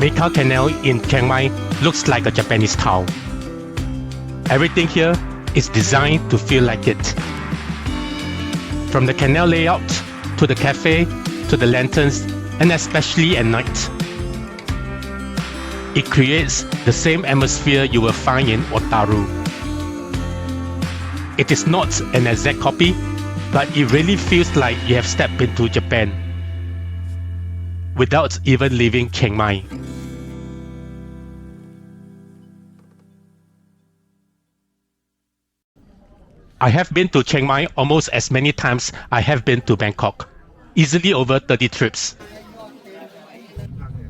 Mae Kha Canal in Chiang Mai looks like a Japanese town. Everything here is designed to feel like it. From the canal layout, to the cafe, to the lanterns, and especially at night. It creates the same atmosphere you will find in Otaru. It is not an exact copy, but it really feels like you have stepped into Japan without even leaving Chiang Mai. I have been to Chiang Mai almost as many times I have been to Bangkok, easily over 30 trips.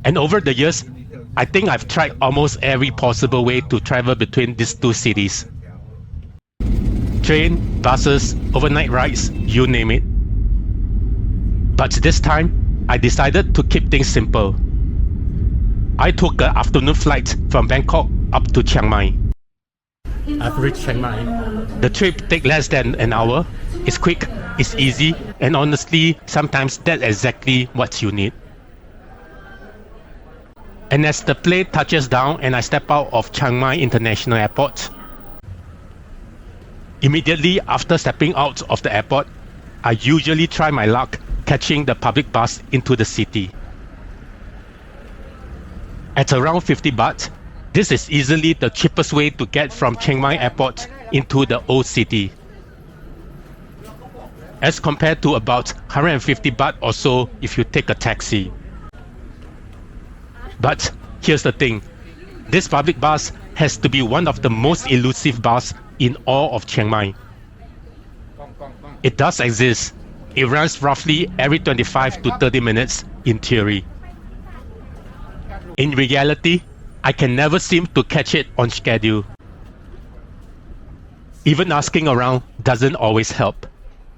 And over the years, I think I've tried almost every possible way to travel between these two cities. Train, buses, overnight rides, you name it. But this time, I decided to keep things simple. I took an afternoon flight from Bangkok up to Chiang Mai. I've reached Chiang Mai. The trip takes less than an hour. It's quick, it's easy, and honestly, sometimes that's exactly what you need. And as the plane touches down and I step out of Chiang Mai International Airport, immediately after stepping out of the airport, I usually try my luck catching the public bus into the city. At around 50 baht, this is easily the cheapest way to get from Chiang Mai Airport into the old city, as compared to about 150 baht or so if you take a taxi. But here's the thing, this public bus has to be one of the most elusive bus in all of Chiang Mai. It does exist. It runs roughly every 25 to 30 minutes in theory. In reality, I can never seem to catch it on schedule. Even asking around doesn't always help.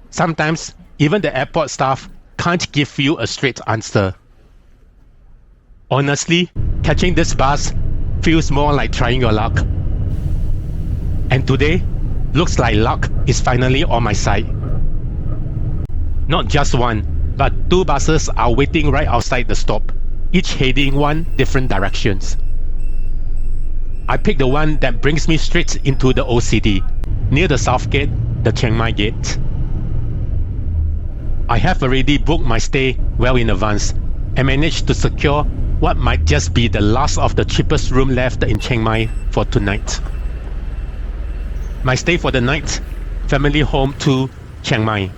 Sometimes, even the airport staff can't give you a straight answer. Honestly, catching this bus feels more like trying your luck. And today, looks like luck is finally on my side. Not just one, but two buses are waiting right outside the stop, each heading one different directions. I picked the one that brings me straight into the old city, near the South Gate, the Chiang Mai Gate. I have already booked my stay well in advance and managed to secure what might just be the last of the cheapest room left in Chiang Mai for tonight. My stay for the night, family home to Chiang Mai.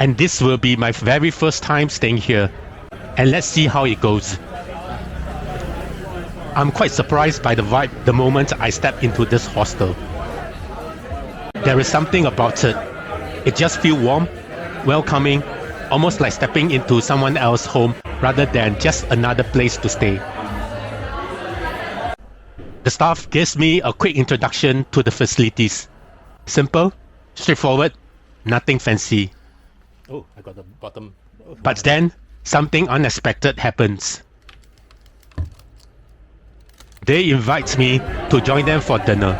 And this will be my very first time staying here, and let's see how it goes. I'm quite surprised by the vibe the moment I step into this hostel. There is something about it. It just feels warm, welcoming, almost like stepping into someone else's home rather than just another place to stay. The staff gives me a quick introduction to the facilities. Simple, straightforward, nothing fancy. Oh, I got the bottom. But then, something unexpected happens. They invite me to join them for dinner.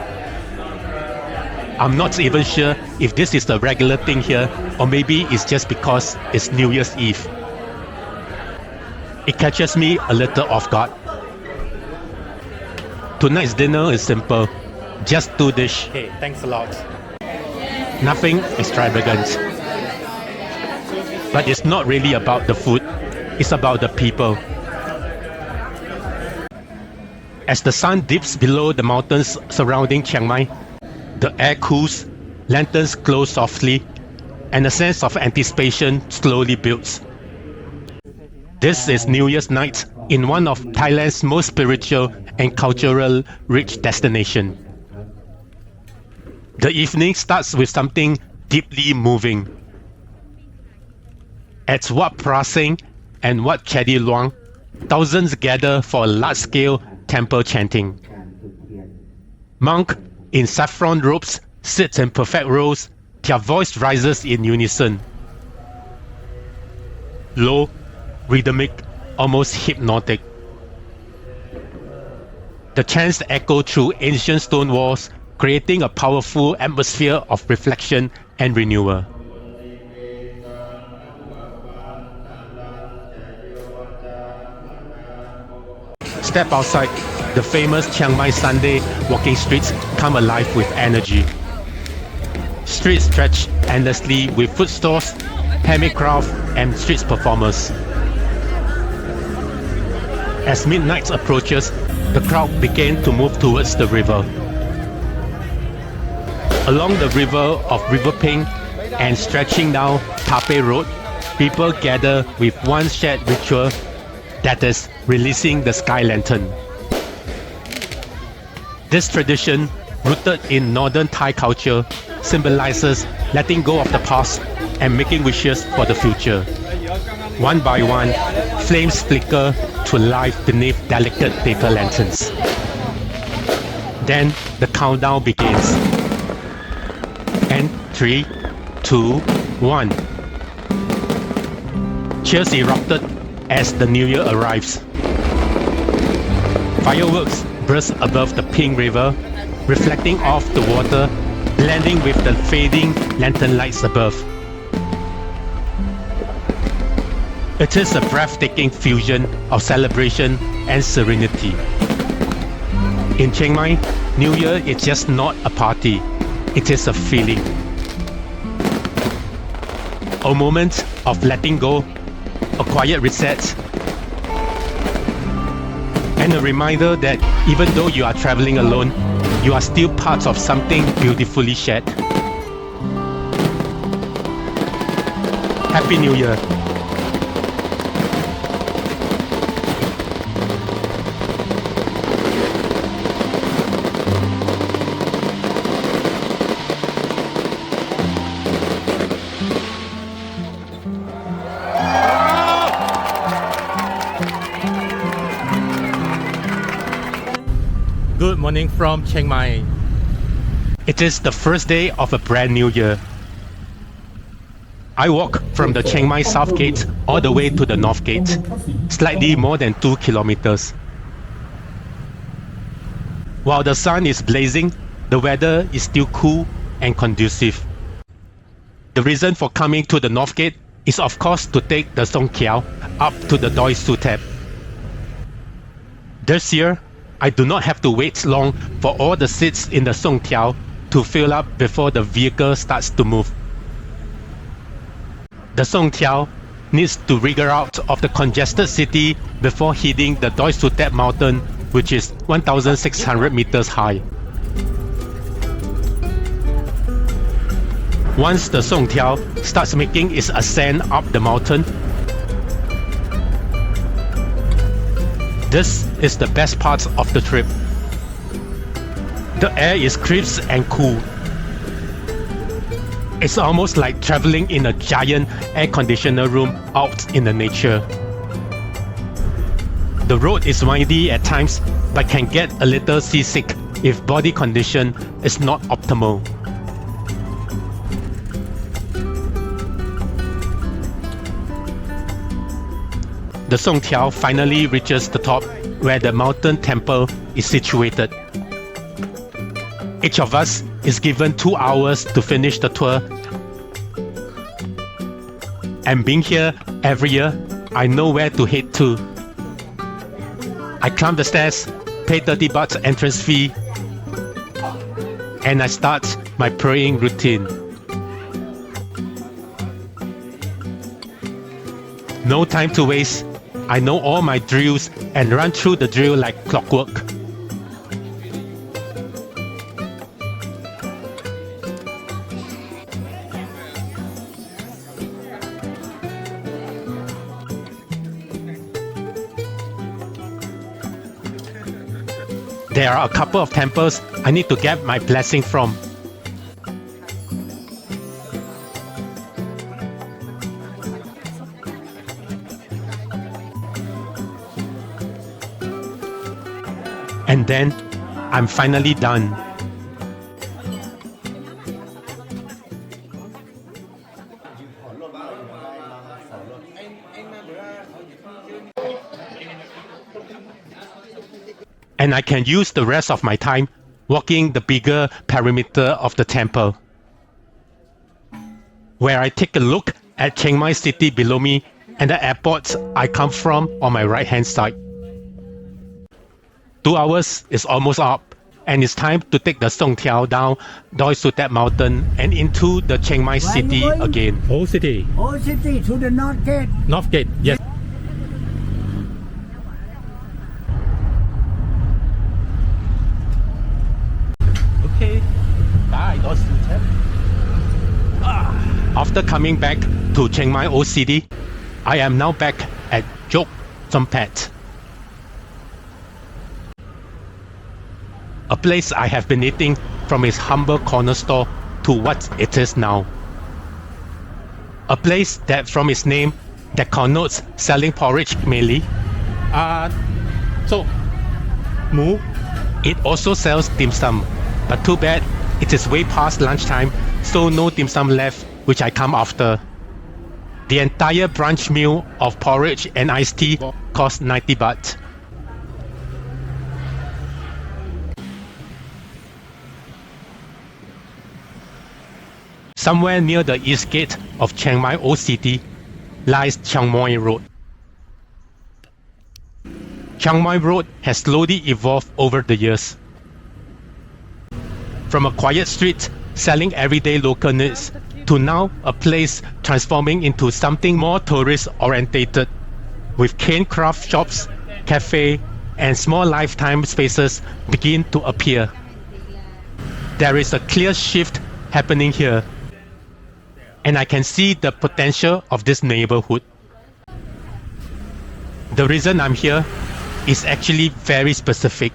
I'm not even sure if this is a regular thing here or maybe it's just because it's New Year's Eve. It catches me a little off guard. Tonight's dinner is simple, just two dishes. Hey, thanks a lot. Nothing extravagant. But it's not really about the food, it's about the people. As the sun dips below the mountains surrounding Chiang Mai, the air cools, lanterns glow softly, and a sense of anticipation slowly builds. This is New Year's night in one of Thailand's most spiritual and cultural rich destinations. The evening starts with something deeply moving. At Wat Prasing and Wat Chedi Luang, thousands gather for a large-scale temple chanting. Monks in saffron robes sit in perfect rows, their voice rises in unison. Low, rhythmic, almost hypnotic. The chants echo through ancient stone walls, creating a powerful atmosphere of reflection and renewal. step outside, the famous Chiang Mai Sunday walking streets come alive with energy. Streets stretch endlessly with food stalls, handicraft and street performers. As midnight approaches, the crowd began to move towards the river. Along the river of River Ping and stretching down Tha Phae Road, people gather with one shared ritual, that is, releasing the sky lantern. This tradition, rooted in northern Thai culture, symbolizes letting go of the past and making wishes for the future. One by one, flames flicker to life beneath delicate paper lanterns. Then the countdown begins. And 3, 2, 1. Cheers erupted as the new year arrives. Fireworks burst above the pink river, reflecting off the water, blending with the fading lantern lights above. It is a breathtaking fusion of celebration and serenity. In Chiang Mai, New Year is just not a party, it is a feeling. A moment of letting go, a quiet reset, and a reminder that even though you are traveling alone, you are still part of something beautifully shared. Happy New Year! Good morning from Chiang Mai. It is the first day of a brand new year. I walk from the Chiang Mai South Gate all the way to the North Gate, slightly more than 2 kilometers. While the sun is blazing, the weather is still cool and conducive. The reason for coming to the North Gate is of course to take the songthaew up to the Doi Suthep. This year, I do not have to wait long for all the seats in the songthaew to fill up before the vehicle starts to move. The songthaew needs to wriggle out of the congested city before hitting the Doi Suthep mountain, which is 1,600 meters high. Once the songthaew starts making its ascent up the mountain, this is the best part of the trip. The air is crisp and cool. It's almost like traveling in a giant air conditioner room out in the nature. The road is windy at times, but can get a little seasick if body condition is not optimal. The songthaew finally reaches the top where the mountain temple is situated. Each of us is given 2 hours to finish the tour. And being here every year, I know where to head to. I climb the stairs, pay 30 baht entrance fee, and I start my praying routine. No time to waste. I know all my drills and run through the drill like clockwork. There are a couple of temples I need to get my blessing from. And then, I'm finally done. And I can use the rest of my time walking the bigger perimeter of the temple, where I take a look at Chiang Mai city below me and the airport I come from on my right hand side. 2 hours is almost up, and it's time to take the songthaew down Doi Suthep mountain and into the Chiang Mai city again. Whole city. Old city to the North Gate. North Gate. Yes. Okay. Bye, Doi Suthep. After coming back to Chiang Mai Old City, I am now back at Jok Sompet, a place I have been eating from its humble corner store to what it is now. A place that from its name that connotes selling porridge mainly. So, Mu. It also sells dim sum, but too bad it is way past lunchtime, so no dim sum left, which I come after. The entire brunch meal of porridge and iced tea cost 90 baht. Somewhere near the east gate of Chiang Mai Old City lies Chiang Moi Road. Chiang Mai Road has slowly evolved over the years. From a quiet street selling everyday local needs to now a place transforming into something more tourist-orientated, with cane craft shops, cafe, and small lifetime spaces begin to appear. There is a clear shift happening here, and I can see the potential of this neighborhood. The reason I'm here is actually very specific.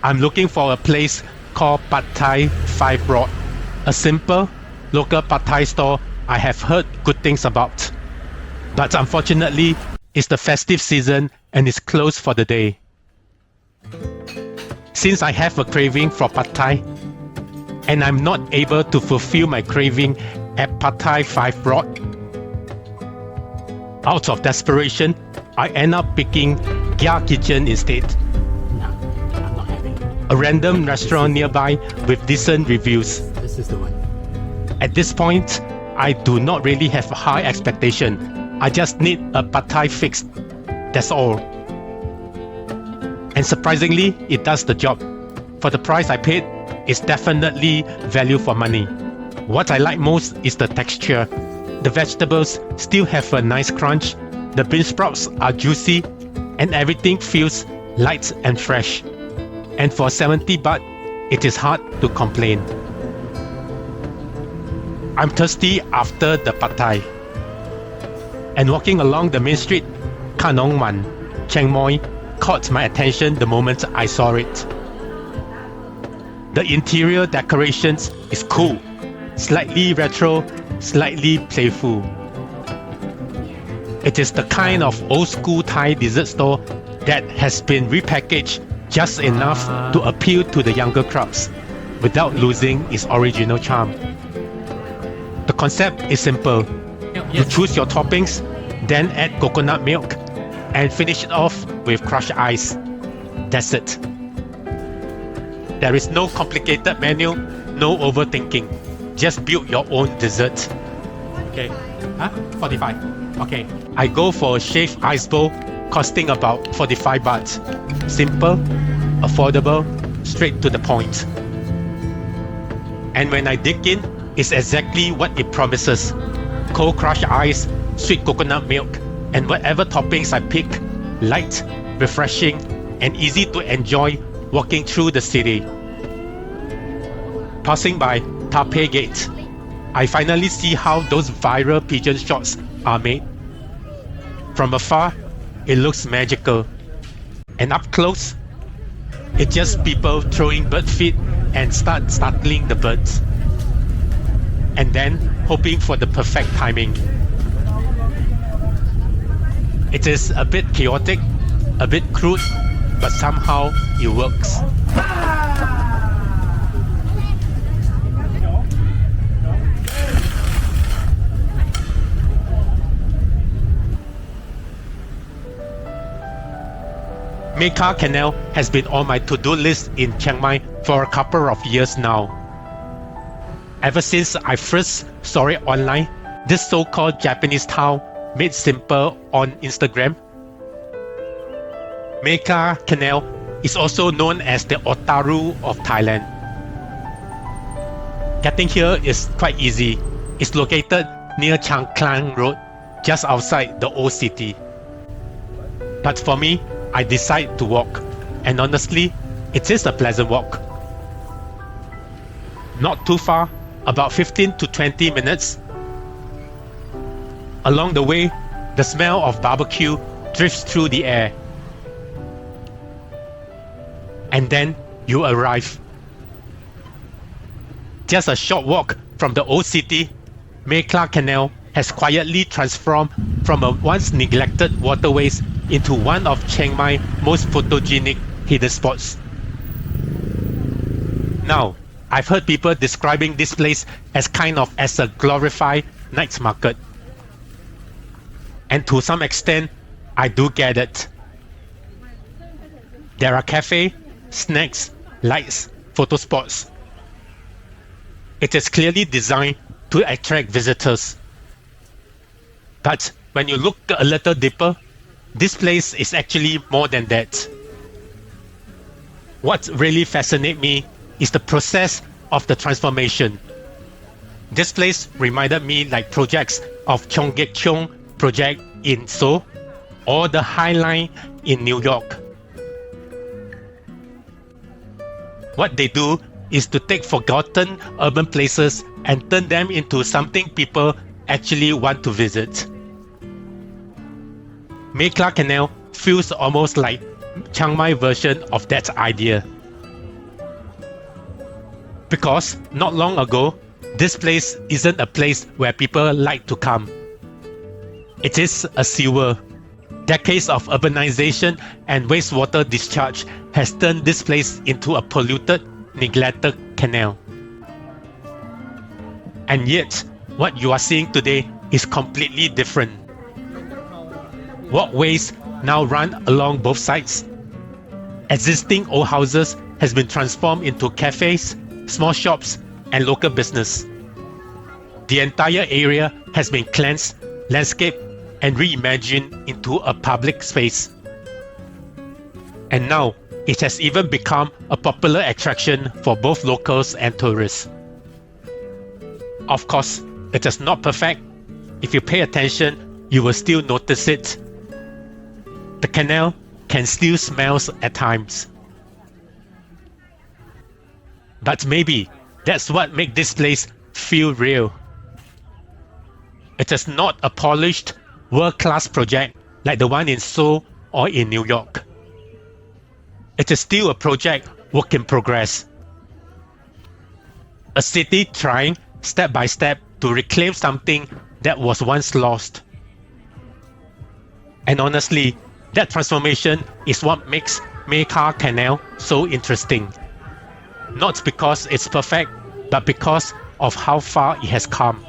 I'm looking for a place called Pad Thai 5 Rod, a simple local Pad Thai store I have heard good things about. But unfortunately, it's the festive season and it's closed for the day. Since I have a craving for Pad Thai, and I'm not able to fulfill my craving at Pad Thai 5 Rod, out of desperation, I end up picking Ghia Kitchen instead. No, I'm not having. A random restaurant nearby with decent reviews. This is the one. At this point, I do not really have a high expectation. I just need a Pad Thai fix. That's all. And surprisingly, it does the job. For the price I paid, it's definitely value for money. What I like most is the texture. The vegetables still have a nice crunch, the bean sprouts are juicy, and everything feels light and fresh. And for 70 baht, it is hard to complain. I'm thirsty after the Pad Thai. And walking along the main street, Kanomwan Chang Moi caught my attention the moment I saw it. The interior decorations is cool, slightly retro, slightly playful. It is the kind of old school Thai dessert store that has been repackaged just enough to appeal to the younger crowds without losing its original charm. The concept is simple. You choose your toppings, then add coconut milk and finish it off with crushed ice. That's it. There is no complicated menu, no overthinking. Just build your own dessert. Okay. 45. Okay. I go for a shaved ice bowl costing about 45 baht. Simple, affordable, straight to the point. And when I dig in, it's exactly what it promises. Cold crushed ice, sweet coconut milk, and whatever toppings I pick, light, refreshing, and easy to enjoy walking through the city. Passing by Tha Phae Gate, I finally see how those viral pigeon shots are made. From afar, it looks magical. And up close, it's just people throwing bird feed and start startling the birds. And then hoping for the perfect timing. It is a bit chaotic, a bit crude, but somehow it works. Mae Kha Canal has been on my to-do list in Chiang Mai for a couple of years now. Ever since I first saw it online, this so-called Japanese town made simple on Instagram. Mae Kha Canal is also known as the Otaru of Thailand. Getting here is quite easy. It's located near Chiang Mai Road, just outside the old city. But for me, I decide to walk, and honestly, it is a pleasant walk. Not too far, about 15 to 20 minutes. Along the way, the smell of barbecue drifts through the air. And then you arrive. Just a short walk from the old city, Mae Kha Canal has quietly transformed from a once neglected waterways into one of Chiang Mai's most photogenic hidden spots. Now, I've heard people describing this place as as a glorified night market. And to some extent, I do get it. There are cafes, snacks, lights, photo spots. It is clearly designed to attract visitors. But when you look a little deeper, this place is actually more than that. What really fascinates me is the process of the transformation. This place reminded me like projects of Cheong project in Seoul or the High Line in New York. What they do is to take forgotten urban places and turn them into something people actually want to visit. Mae Kha Canal feels almost like Chiang Mai version of that idea. Because not long ago, this place isn't a place where people like to come. It is a sewer. Decades of urbanization and wastewater discharge has turned this place into a polluted, neglected canal. And yet, what you are seeing today is completely different. Walkways now run along both sides. Existing old houses has been transformed into cafes, small shops, and local business. The entire area has been cleansed, landscaped, and reimagined into a public space. And now, it has even become a popular attraction for both locals and tourists. Of course, it is not perfect. If you pay attention, you will still notice it. The canal can still smell at times. But maybe that's what makes this place feel real. It is not a polished, world-class project like the one in Seoul or in New York. It is still a project work in progress. A city trying step by step to reclaim something that was once lost. And honestly, that transformation is what makes Mae Kha Canal so interesting. Not because it's perfect, but because of how far it has come.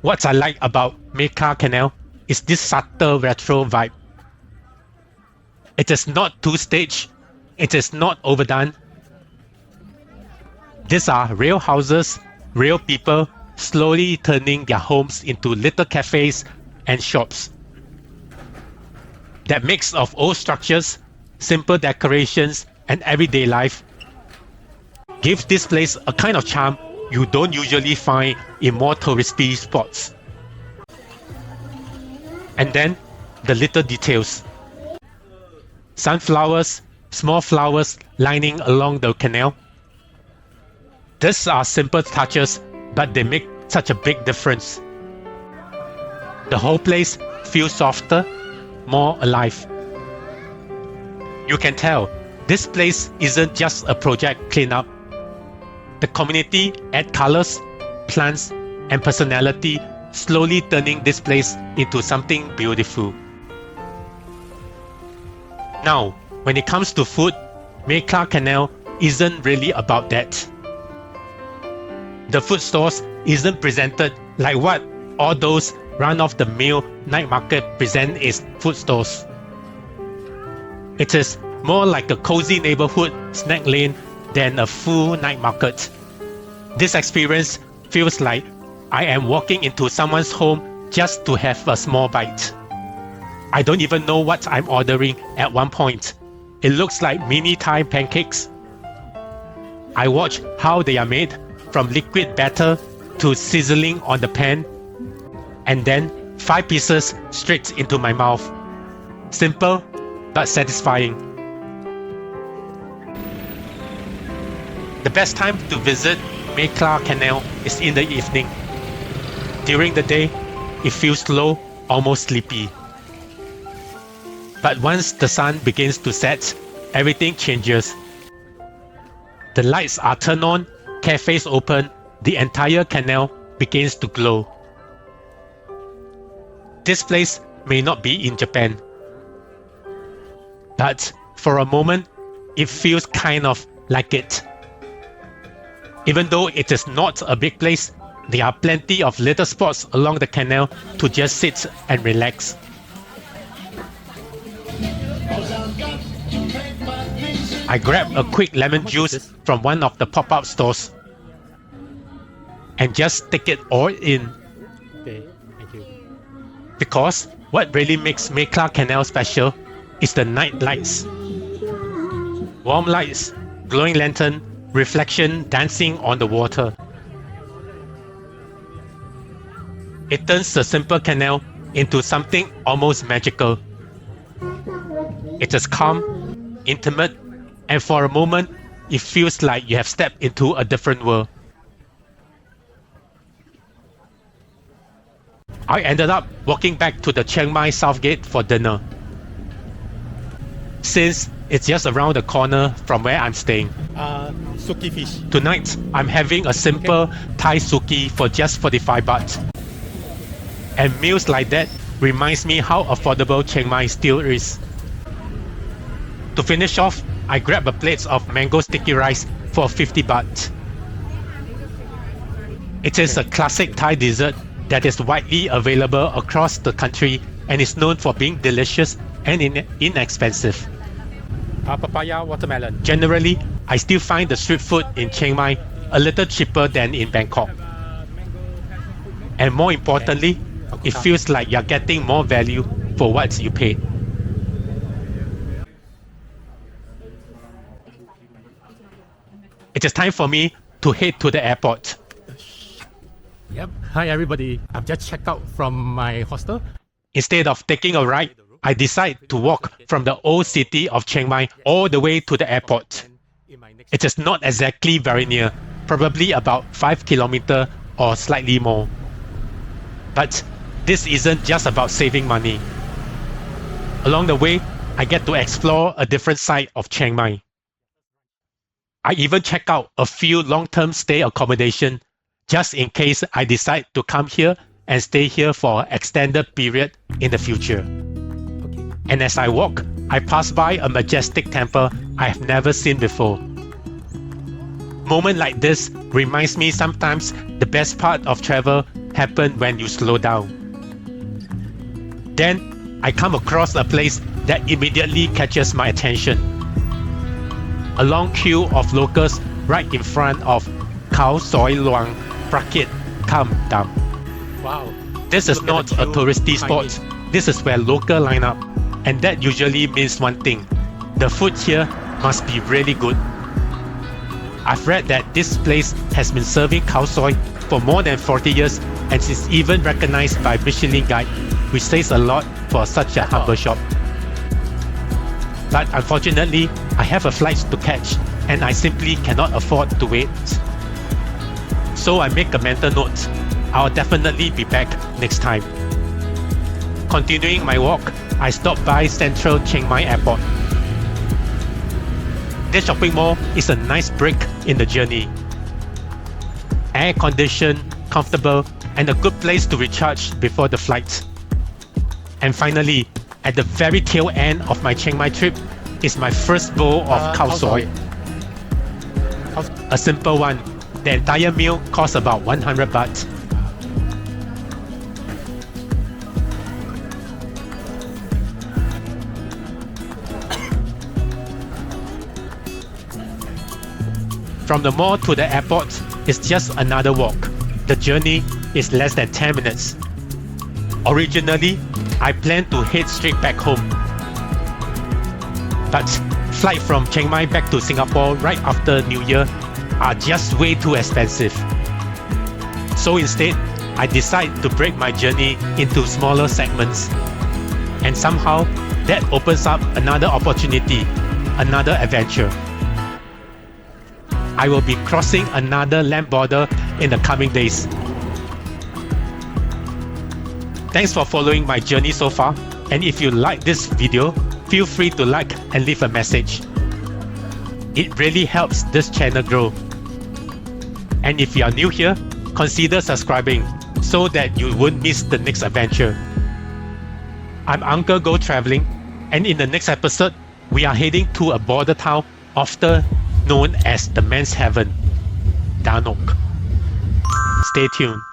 What I like about Mae Kha Canal is this subtle retro vibe. It is not too staged, it is not overdone. These are real houses, real people slowly turning their homes into little cafes and shops. That mix of old structures, simple decorations, and everyday life gives this place a kind of charm you don't usually find in more touristy spots. And then the little details. Sunflowers, small flowers lining along the canal. These are simple touches, but they make such a big difference. The whole place feels softer, more alive. You can tell this place isn't just a project cleanup. The community adds colors, plants, and personality, slowly turning this place into something beautiful. Now, when it comes to food, Mae Kha Canal isn't really about that. The food stores isn't presented like what all those run-of-the-mill night market present as food stores. It is more like a cozy neighborhood snack lane than a full night market. This experience feels like I am walking into someone's home just to have a small bite. I don't even know what I'm ordering at one point. It looks like mini Thai pancakes. I watch how they are made, from liquid batter to sizzling on the pan, and then 5 pieces straight into my mouth. Simple but satisfying. The best time to visit Mae Kha Canal is in the evening. During the day, it feels slow, almost sleepy. But once the sun begins to set, everything changes. The lights are turned on, cafes open, the entire canal begins to glow. This place may not be in Japan, but for a moment, it feels kind of like it. Even though it is not a big place, there are plenty of little spots along the canal to just sit and relax. I grab a quick lemon juice from one of the pop-up stores and just take it all in. Okay, thank you. Because what really makes Mae Kha Canal special is the night lights. Warm lights, glowing lantern, reflection dancing on the water. It turns the simple canal into something almost magical. It is calm, intimate, and for a moment, it feels like you have stepped into a different world. I ended up walking back to the Chiang Mai South Gate for dinner, since it's just around the corner from where I'm staying. Suki fish. Tonight, I'm having a simple Thai suki for just 45 baht. And meals like that reminds me how affordable Chiang Mai still is. To finish off, I grab a plate of mango sticky rice for 50 baht. It is a classic Thai dessert that is widely available across the country and is known for being delicious and inexpensive. Papaya watermelon. Generally, I still find the street food in Chiang Mai a little cheaper than in Bangkok. And more importantly, it feels like you're getting more value for what you paid. It is time for me to head to the airport. Yep. Hi everybody. I've just checked out from my hostel. Instead of taking a ride, I decide to walk from the old city of Chiang Mai all the way to the airport. It is not exactly very near, probably about 5 kilometers or slightly more. But this isn't just about saving money. Along the way, I get to explore a different side of Chiang Mai. I even check out a few long-term stay accommodation just in case I decide to come here and stay here for an extended period in the future. And as I walk, I pass by a majestic temple I have never seen before. Moment like this reminds me sometimes the best part of travel happen when you slow down. Then I come across a place that immediately catches my attention. A long queue of locals right in front of Khao Soi Luang Prakit Kam Dam. Wow. This is not a touristy spot. This is where local line up. And that usually means one thing. The food here must be really good. I've read that this place has been serving Khao Soi for more than 40 years and is even recognized by Michelin Guide, which says a lot for such a humble shop. But unfortunately, I have a flight to catch and I simply cannot afford to wait. So I make a mental note. I'll definitely be back next time. Continuing my walk, I stop by Central Chiang Mai Airport. This shopping mall is a nice break in the journey. Air-conditioned, comfortable, and a good place to recharge before the flight. And finally, at the very tail end of my Chiang Mai trip is my first bowl of Khao Soi. A simple one. The entire meal costs about 100 baht. From the mall to the airport is just another walk. The journey is less than 10 minutes. Originally, I plan to head straight back home. But flight from Chiang Mai back to Singapore right after New Year are just way too expensive. So instead, I decide to break my journey into smaller segments. And somehow, that opens up another opportunity, another adventure. I will be crossing another land border in the coming days. Thanks for following my journey so far, and if you like this video, feel free to like and leave a message. It really helps this channel grow. And if you are new here, consider subscribing so that you won't miss the next adventure. I'm Uncle Go Traveling, and in the next episode, we are heading to a border town often known as the Man's Heaven, Danok. Stay tuned.